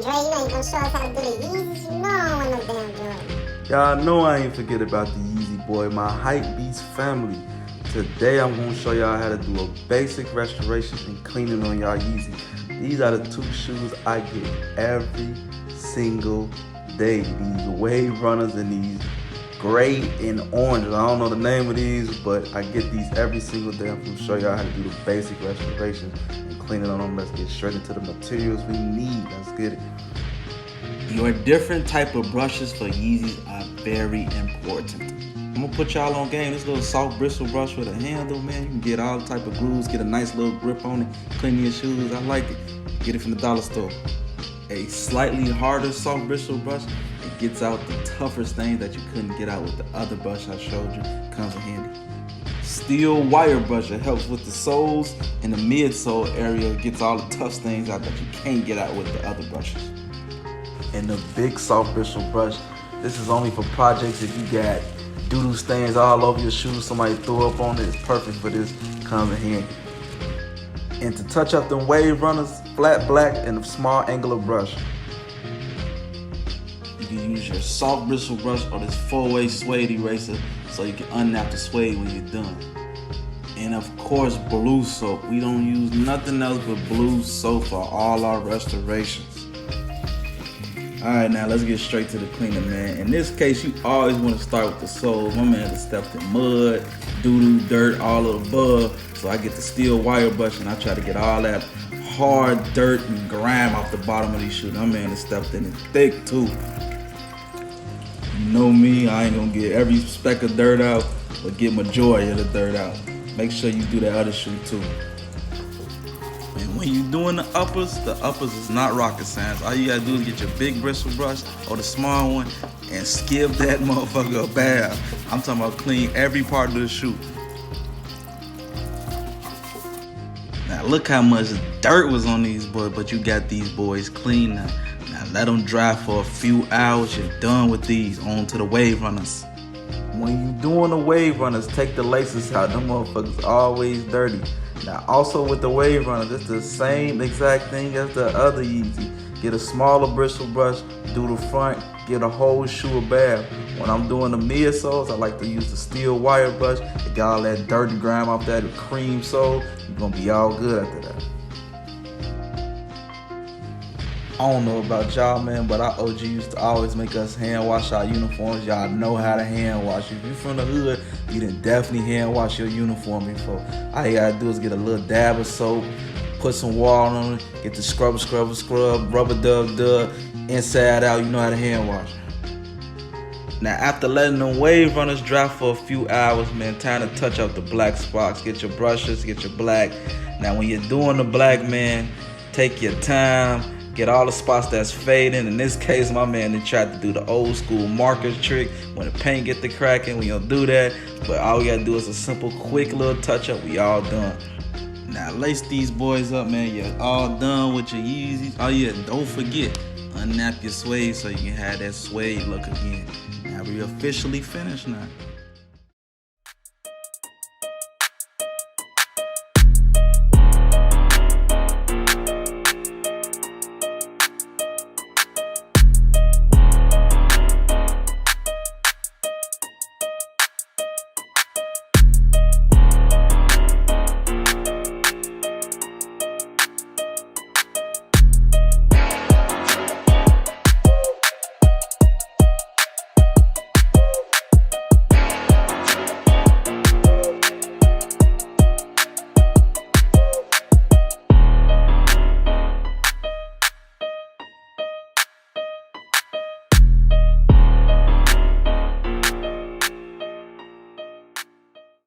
damn Dre. You ain't gonna show us how to do the Yeezys. You know I don't want no damn Dre. Y'all know I ain't forget about the Yeezy boy, my hype beast family. Today I'm gonna show y'all how to do a basic restoration and cleaning on y'all Yeezy. These are the two shoes I get every single day. These wave runners and these gray and orange. I don't know the name of these, but I get these every single day. I'm gonna show y'all how to do the basic restoration and cleaning on them. Let's get straight into the materials we need. Let's get it. Your different type of brushes for Yeezys are very important. I'm gonna put y'all on game. This little soft bristle brush with a handle, man. You can get all type of grooves, get a nice little grip on it, clean your shoes. I like it. Get it from the dollar store. A slightly harder soft bristle brush, it gets out the tougher stains that you couldn't get out with the other brush I showed you. Comes in handy. Steel wire brush, it helps with the soles and the midsole area. It gets all the tough stains out that you can't get out with the other brushes. And the big soft bristle brush, this is only for projects if you got doo-doo stains all over your shoes, somebody threw up on it. It's perfect for this, comes in handy. And to touch up them wave runners, flat black and a small angular brush. You can use your soft bristle brush or this 4-way suede eraser so you can unnap the suede when you're done. And of course, blue soap. We don't use nothing else but blue soap for all our restorations. Alright, now let's get straight to the cleaning, man. In this case, you always want to start with the soles. My man has stepped in mud, doo-doo, dirt, all of the above. So I get the steel wire brush and I try to get all that hard dirt and grime off the bottom of these shoes. My man has stepped in it thick too. You know me, I ain't gonna get every speck of dirt out, but get majority of the dirt out. Make sure you do that other shoe too. And when you're doing the uppers is not rocket science. All you gotta do is get your big bristle brush or the small one and skip that motherfucker a bath. I'm talking about clean every part of the shoe. Now look how much dirt was on these boys, but you got these boys clean now. Now let them dry for a few hours. You're done with these. On to the wave runners. When you doing the wave runners, take the laces out. Them motherfuckers always dirty. Now also with the wave runners, it's the same exact thing as the other Yeezy. Get a smaller bristle brush, do the front, get a whole shoe a bath. When I'm doing the midsoles, I like to use the steel wire brush. It got all that dirty grime off that cream sole. You're gonna be all good after that. I don't know about y'all, man, but our OG used to always make us hand wash our uniforms. Y'all know how to hand wash. If you from the hood, you done definitely hand wash your uniform before. All you gotta do is get a little dab of soap, put some water on it, get the scrub, rubber dub, inside out. You know how to hand wash. Now after letting them wave runners dry for a few hours, man, time to touch up the black spots. Get your brushes, get your black. Now when you're doing the black, man, take your time. Get all the spots that's fading. In this case, my man they tried to do the old school markers trick. When the paint get to cracking, we don't do that. But all we gotta do is a simple, quick little touch up. We all done. Now lace these boys up, man. You're all done with your Yeezys. Oh yeah, don't forget, unnap your suede so you can have that suede look again. Now we officially finished now.